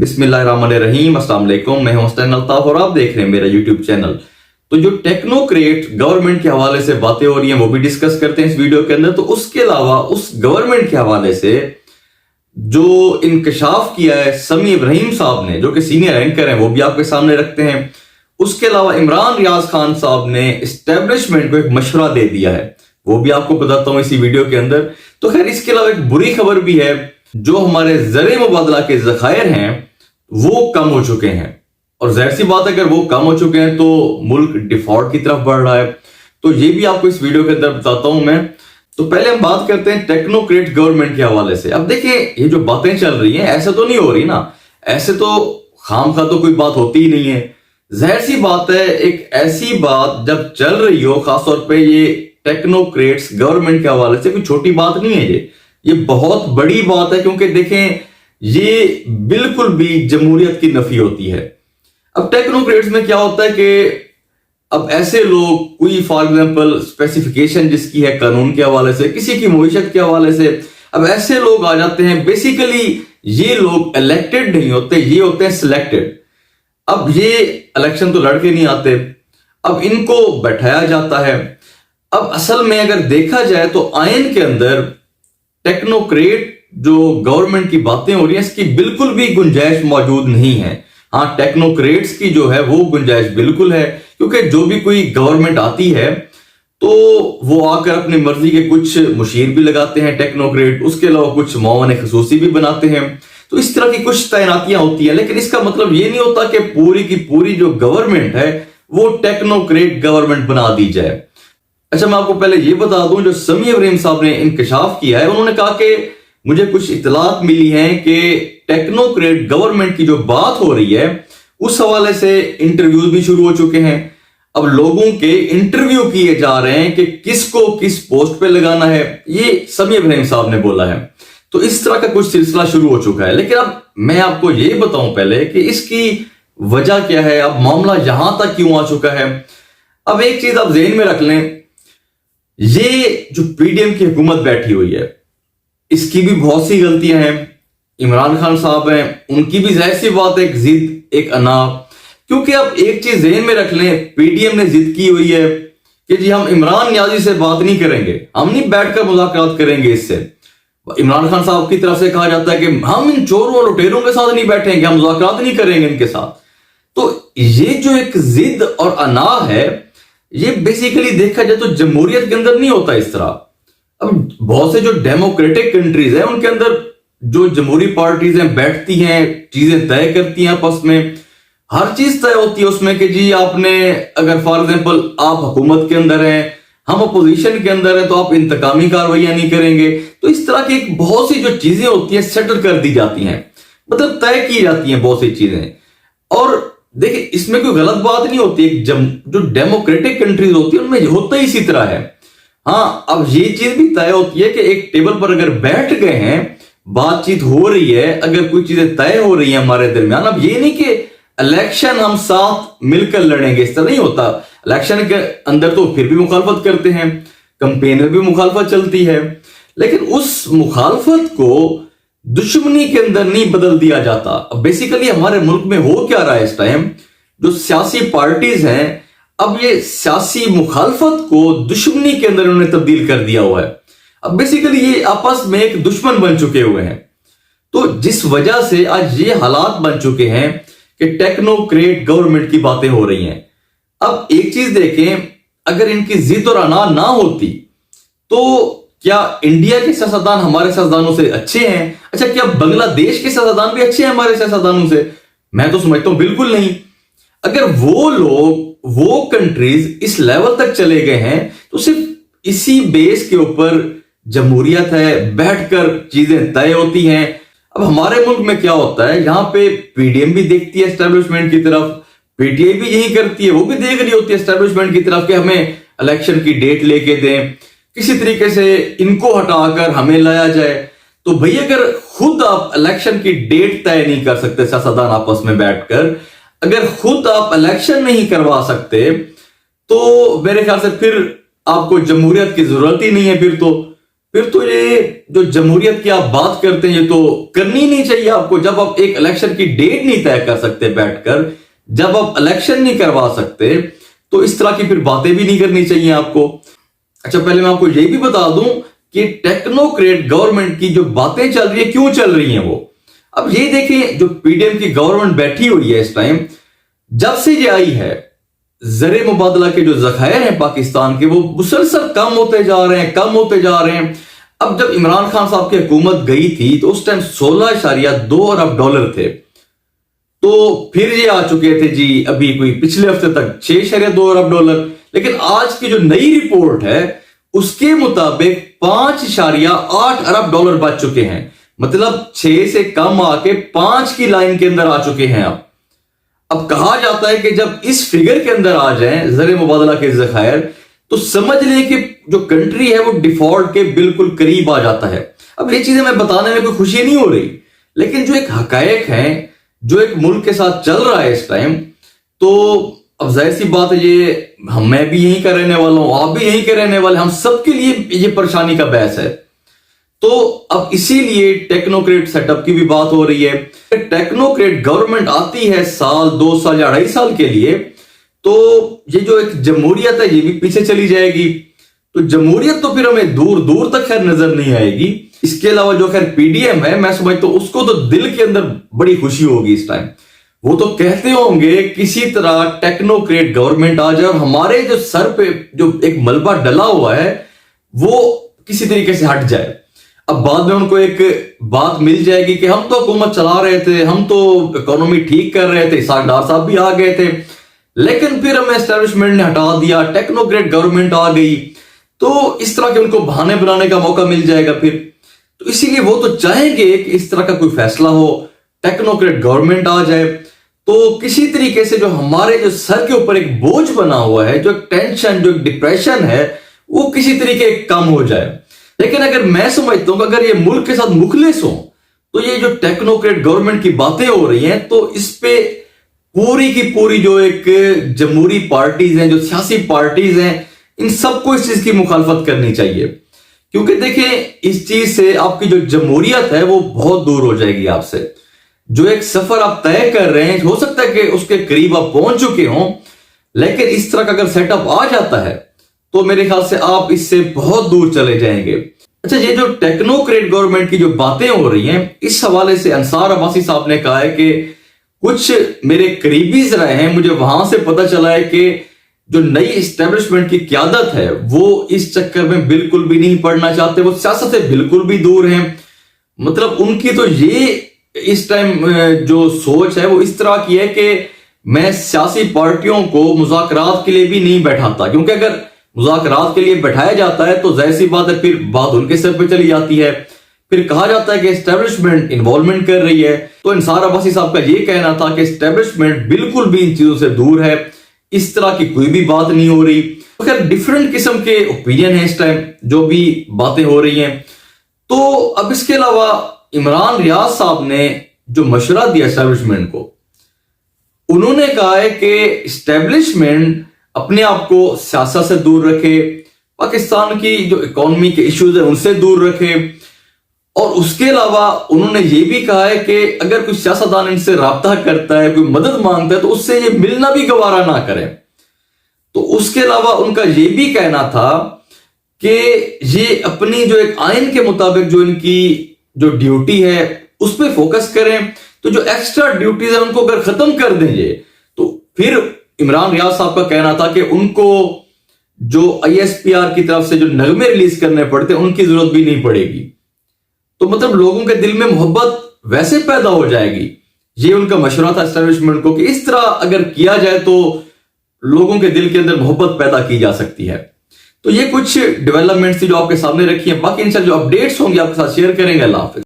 बिस्मिल्लाहिर्रहमानिर्रहीम, अस्सलाम वालेकुम। मैं हूं हसन अल्ताफ और आप देख रहे हैं मेरा यूट्यूब चैनल। तो जो टेक्नोक्रेट गवर्नमेंट के हवाले से बातें हो रही हैं वो भी डिस्कस करते हैं इस वीडियो के अंदर। तो उसके अलावा उस गवर्नमेंट के हवाले से जो इंकशाफ किया है समी इब्राहिम साहब ने, जो कि सीनियर एंकर हैं, वो भी आपके सामने रखते हैं। उसके अलावा इमरान रियाज खान साहब ने एस्टेब्लिशमेंट को एक मशवरा दे दिया है, वो भी आपको बताता हूं इसी वीडियो के अंदर। तो खैर, इसके अलावा एक बुरी खबर भी है, जो हमारे ज़र मुबादला के ज़खायर हैं वो कम हो चुके हैं। और जाहिर सी बात है, अगर वो कम हो चुके हैं तो मुल्क डिफॉल्ट की तरफ बढ़ रहा है। तो ये भी आपको इस वीडियो के अंदर बताता हूं मैं। तो पहले हम बात करते हैं टेक्नोक्रेट गवर्नमेंट के हवाले से। अब देखिए, ये जो बातें चल रही हैं ऐसे तो नहीं हो रही ना, ऐसे तो खामखा तो कोई बात होती ही नहीं है। जाहिर सी बात है, एक ऐसी बात जब चल रही हो, खासतौर पे ये टेक्नोक्रेट्स गवर्नमेंट के हवाले से, कोई छोटी बात नहीं है ये बहुत बड़ी बात है। क्योंकि देखें, ये बिल्कुल भी जमहूरियत की नफी होती है। अब टेक्नोक्रेट्स में क्या होता है कि अब ऐसे लोग, कोई फॉर एग्जांपल स्पेसिफिकेशन जिसकी है कानून के हवाले से, किसी की मईशत के हवाले से, अब ऐसे लोग आ जाते हैं। बेसिकली ये लोग इलेक्टेड नहीं होते, ये होते हैं सिलेक्टेड। अब ये इलेक्शन तो लड़के नहीं आते, अब इनको बैठाया जाता है। अब असल में अगर देखा जाए तो आयन के अंदर टेक्नोक्रेट जो गवर्नमेंट की बातें हो रही हैं, इसकी बिल्कुल भी गुंजाइश मौजूद नहीं है। हाँ, टेक्नोक्रेट्स की जो है वो गुंजाइश बिल्कुल है, क्योंकि जो भी कोई गवर्नमेंट आती है तो वो आकर अपनी मर्जी के कुछ मुशीर भी लगाते हैं टेक्नोक्रेट, उसके अलावा कुछ मुआवन खसूसी भी बनाते हैं। तो इस तरह की कुछ तैनातियां होती हैं, लेकिन इसका मतलब ये नहीं होता कि पूरी की पूरी जो गवर्नमेंट है वो टेक्नोक्रेट गवर्नमेंट बना दी जाए। अच्छा, मैं आपको पहले ये बता दूं, जो समी इब्राहिम साहब ने इंकशाफ किया है, उन्होंने कहा कि मुझे कुछ इतलात मिली हैं कि टेक्नोक्रेट गवर्नमेंट की जो बात हो रही है उस हवाले से इंटरव्यूज भी शुरू हो चुके हैं। अब लोगों के इंटरव्यू किए जा रहे हैं कि किसको किस पोस्ट पे लगाना है, ये समी इब्राहिम साहब ने बोला है। तो इस तरह का कुछ सिलसिला शुरू हो चुका है। लेकिन अब मैं आपको ये बताऊं पहले कि इसकी वजह क्या है, अब मामला यहां तक क्यों आ चुका है। अब एक चीज आप ज़हन में रख लें, ये जो पीडीएम की हुकूमत बैठी हुई है इसकी भी बहुत सी गलतियां हैं। इमरान खान साहब हैं, उनकी भी जाहिर सी बात है एक जिद, एक अना। क्योंकि अब एक चीज ज़हन में रख लें, पीडीएम ने जिद की हुई है कि जी हम इमरान नियाजी से बात नहीं करेंगे, हम नहीं बैठकर मुज़ाकरात करेंगे इससे। इमरान खान साहब की तरफ से कहा जाता है कि हम इन चोरों और लुटेरों के साथ नहीं बैठेंगे, हम मुज़ाकरात नहीं करेंगे इनके साथ। तो ये जो एक जिद और अना है, ये बेसिकली देखा जाए तो जमहूरियत के अंदर नहीं होता इस तरह। अब बहुत से जो डेमोक्रेटिक कंट्रीज हैं उनके अंदर जो जमहूरी पार्टीज हैं बैठती हैं, चीजें तय करती हैं आपस में, हर चीज तय होती है उसमें कि जी आपने, अगर फॉर एग्जांपल आप हुकूमत के अंदर हैं, हम अपोजिशन के अंदर हैं, तो आप इंतकामी कार्रवाइयां नहीं करेंगे। तो इस तरह की बहुत सी जो चीजें होती हैं सेटल कर दी जाती हैं, मतलब तय की जाती हैं बहुत सी चीजें। और देखिए, इसमें कोई गलत बात नहीं होती, जो डेमोक्रेटिक कंट्रीज होती है उनमें होता ही इसी तरह है। हाँ, अब ये चीज भी तय होती है कि एक टेबल पर अगर बैठ गए हैं, बातचीत हो रही है, अगर कोई चीजें तय हो रही है हमारे दरमियान। अब ये नहीं कि इलेक्शन हम साथ मिलकर लड़ेंगे, इस तरह नहीं होता। इलेक्शन के अंदर तो फिर भी मुखालफत करते हैं, कंपेन में भी मुखालफत चलती है, लेकिन उस मुखालफत को दुश्मनी के अंदर नहीं बदल दिया जाता। अब बेसिकली हमारे मुल्क में हो क्या रहा है इस टाइम, जो सियासी पार्टीज हैं, अब ये सियासी मुखालफत को दुश्मनी के अंदर उन्होंने तब्दील कर दिया हुआ है। अब बेसिकली ये आपस में एक दुश्मन बन चुके हुए हैं। तो जिस वजह से आज ये हालात बन चुके हैं कि टेक्नोक्रेट गवर्नमेंट की बातें हो रही हैं। अब एक चीज देखें, अगर इनकी जिद और अना ना होती तो क्या इंडिया के सियासतदान हमारे सियासतदानों से अच्छे हैं? अच्छा, क्या बांग्लादेश के सियासतदान भी अच्छे हैं हमारे सियासतदानों से? मैं तो समझता हूं बिल्कुल नहीं। अगर वो लोग, वो कंट्रीज इस लेवल तक चले गए हैं तो सिर्फ इसी बेस के ऊपर जमहूरियत है, बैठकर चीजें तय होती हैं। अब हमारे मुल्क में क्या होता है, यहां पे पीडीएम भी देखती है एस्टेब्लिशमेंट की तरफ, पीटीआई भी यही करती है, वो भी देख रही होती है एस्टेब्लिशमेंट की तरफ कि हमें इलेक्शन की डेट लेके दें, किसी तरीके से इनको हटाकर हमें लाया जाए। तो भैया, अगर खुद आप इलेक्शन की डेट तय नहीं कर सकते सियासतदान आपस में बैठकर, अगर खुद आप इलेक्शन नहीं करवा सकते, तो मेरे ख्याल से फिर आपको जमहूरियत की जरूरत ही नहीं है। پھر تو یہ جو جمہوریت کی آپ بات کرتے ہیں یہ تو کرنی نہیں چاہیے آپ کو. جب آپ ایک الیکشن کی ڈیٹ نہیں طے کر سکتے بیٹھ کر, جب آپ الیکشن نہیں کروا سکتے, تو اس طرح کی پھر باتیں بھی نہیں کرنی چاہیے آپ کو. اچھا, پہلے میں آپ کو یہ بھی بتا دوں کہ ٹیکنوکریٹ گورنمنٹ کی جو باتیں چل رہی ہیں کیوں چل رہی ہیں وہ. اب یہ دیکھیں, جو پی ڈی ایم کی گورنمنٹ بیٹھی ہوئی ہے اس ٹائم, جب سے یہ آئی ہے, زر مبادلہ کے جو ذخائر ہیں پاکستان کے وہ مسلسل کم ہوتے جا رہے ہیں. اب جب عمران خان صاحب کی حکومت گئی تھی تو اس ٹائم 16.2 ارب ڈالر تھے, تو پھر یہ آ چکے تھے جی ابھی کوئی پچھلے ہفتے تک 6.2 ارب ڈالر. لیکن آج کی جو نئی رپورٹ ہے اس کے مطابق 5.8 ارب ڈالر بچ چکے ہیں. مطلب 6 سے کم آ کے 5 کی لائن کے اندر آ چکے ہیں. اب کہا جاتا ہے کہ جب اس فگر کے اندر آ جائیں زر مبادلہ کے ذخائر, تو سمجھ لیں کہ جو کنٹری ہے وہ ڈیفالٹ کے بالکل قریب آ جاتا ہے. اب یہ چیزیں میں بتانے میں کوئی خوشی نہیں ہو رہی, لیکن جو ایک حقائق ہیں, جو ایک ملک کے ساتھ چل رہا ہے اس ٹائم, تو اب ظاہر سی بات ہے یہ میں بھی یہیں کا رہنے والا ہوں, آپ بھی یہیں کے رہنے والے, ہم سب کے لیے یہ پریشانی کا باعث ہے. تو اب اسی لیے ٹیکنوکریٹ سیٹ اپ کی بھی بات ہو رہی ہے. ٹیکنوکریٹ گورنمنٹ آتی ہے سال 2 سال یا 2.5 سال کے لیے, تو یہ جو ایک جمہوریت ہے یہ بھی پیچھے چلی جائے گی. تو جمہوریت تو پھر ہمیں دور دور تک خیر نظر نہیں آئے گی. اس کے علاوہ جو خیر پی ڈی ایم ہے, میں سمجھتا ہوں اس کو تو دل کے اندر بڑی خوشی ہوگی اس ٹائم. وہ تو کہتے ہوں گے کسی طرح ٹیکنوکریٹ گورنمنٹ آ جائے اور ہمارے جو سر پہ جو ایک ملبہ ڈلا ہوا ہے وہ کسی طریقے سے ہٹ جائے. اب بعد میں ان کو ایک بات مل جائے گی کہ ہم تو حکومت چلا رہے تھے, ہم تو اکانومی ٹھیک کر رہے تھے, اسحاق ڈار صاحب بھی آ گئے تھے, لیکن پھر ہمیں اسٹیبلشمنٹ نے ہٹا دیا, ٹیکنوکریٹ گورنمنٹ آ گئی. تو اس طرح کے ان کو بہانے بنانے کا موقع مل جائے گا پھر. تو اسی لیے وہ تو چاہیں گے کہ اس طرح کا کوئی فیصلہ ہو, ٹیکنوکریٹ گورنمنٹ آ جائے, تو کسی طریقے سے جو ہمارے جو سر کے اوپر ایک بوجھ بنا ہوا ہے, جو ایک ٹینشن, جو ایک ڈپریشن ہے, وہ کسی طریقے کم ہو جائے. لیکن اگر میں سمجھتا ہوں کہ اگر یہ ملک کے ساتھ مخلص ہوں, تو یہ جو ٹیکنوکریٹ گورنمنٹ کی باتیں ہو رہی ہیں, تو اس پہ پوری کی پوری جو ایک جمہوری پارٹیز ہیں, جو سیاسی پارٹیز ہیں, ان سب کو اس چیز کی مخالفت کرنی چاہیے. کیونکہ دیکھیں, اس چیز سے آپ کی جو جمہوریت ہے وہ بہت دور ہو جائے گی آپ سے. جو ایک سفر آپ طے کر رہے ہیں, ہو سکتا ہے کہ اس کے قریب آپ پہنچ چکے ہوں, لیکن اس طرح کا اگر سیٹ اپ آ جاتا ہے تو میرے خیال سے آپ اس سے بہت دور چلے جائیں گے. اچھا, یہ جو ٹیکنوکریٹ گورنمنٹ کی جو باتیں ہو رہی ہیں, اس حوالے سے انصار عباسی صاحب نے کہا ہے کہ کچھ میرے قریبیز رہے ہیں, مجھے وہاں سے پتہ چلا ہے کہ جو نئی اسٹیبلشمنٹ کی قیادت ہے وہ اس چکر میں بالکل بھی نہیں پڑنا چاہتے, وہ سیاست سے بالکل بھی دور ہیں. مطلب ان کی تو یہ اس ٹائم جو سوچ ہے وہ اس طرح کی ہے کہ میں سیاسی پارٹیوں کو مذاکرات کے لیے بھی نہیں بیٹھاتا, کیونکہ اگر مذاکرات کے لیے بٹھایا جاتا ہے تو ظاہر سی بات ہے پھر بات ان کے سر پہ چلی جاتی ہے, پھر کہا جاتا ہے کہ اسٹیبلشمنٹ انوالومنٹ کر رہی ہے. تو انصار عباسی صاحب کا یہ کہنا تھا کہ اسٹیبلشمنٹ بالکل بھی ان چیزوں سے دور ہے, اس طرح کی کوئی بھی بات نہیں ہو رہی. خیر ڈیفرنٹ قسم کے اوپینین ہیں اس ٹائم, جو بھی باتیں ہو رہی ہیں. تو اب اس کے علاوہ عمران ریاض صاحب نے جو مشورہ دیا اسٹیبلشمنٹ کو, انہوں نے کہا ہے کہ اسٹیبلشمنٹ اپنے آپ کو سیاست سے دور رکھے, پاکستان کی جو اکانومی کے ایشوز ہیں ان سے دور رکھے, اور اس کے علاوہ انہوں نے یہ بھی کہا ہے کہ اگر کوئی سیاستدان ان سے رابطہ کرتا ہے, کوئی مدد مانگتا ہے, تو اس سے یہ ملنا بھی گوارا نہ کریں. تو اس کے علاوہ ان کا یہ بھی کہنا تھا کہ یہ اپنی جو ایک آئین کے مطابق جو ان کی جو ڈیوٹی ہے اس پہ فوکس کریں. تو جو ایکسٹرا ڈیوٹیز ہیں ان کو اگر ختم کر دیں گے, تو پھر عمران ریاض صاحب کا کہنا تھا کہ ان کو جو آئی ایس پی آر کی طرف سے جو نغمے ریلیز کرنے پڑتے ہیں ان کی ضرورت بھی نہیں پڑے گی. تو مطلب لوگوں کے دل میں محبت ویسے پیدا ہو جائے گی. یہ ان کا مشورہ تھا اسٹیبلشمنٹ کو کہ اس طرح اگر کیا جائے تو لوگوں کے دل کے اندر محبت پیدا کی جا سکتی ہے. تو یہ کچھ ڈیولپمنٹس تھی جو آپ کے سامنے رکھی ہیں. باقی انشاءاللہ جو اپڈیٹس ہوں گے آپ کے ساتھ شیئر کریں گے. اللہ حافظ.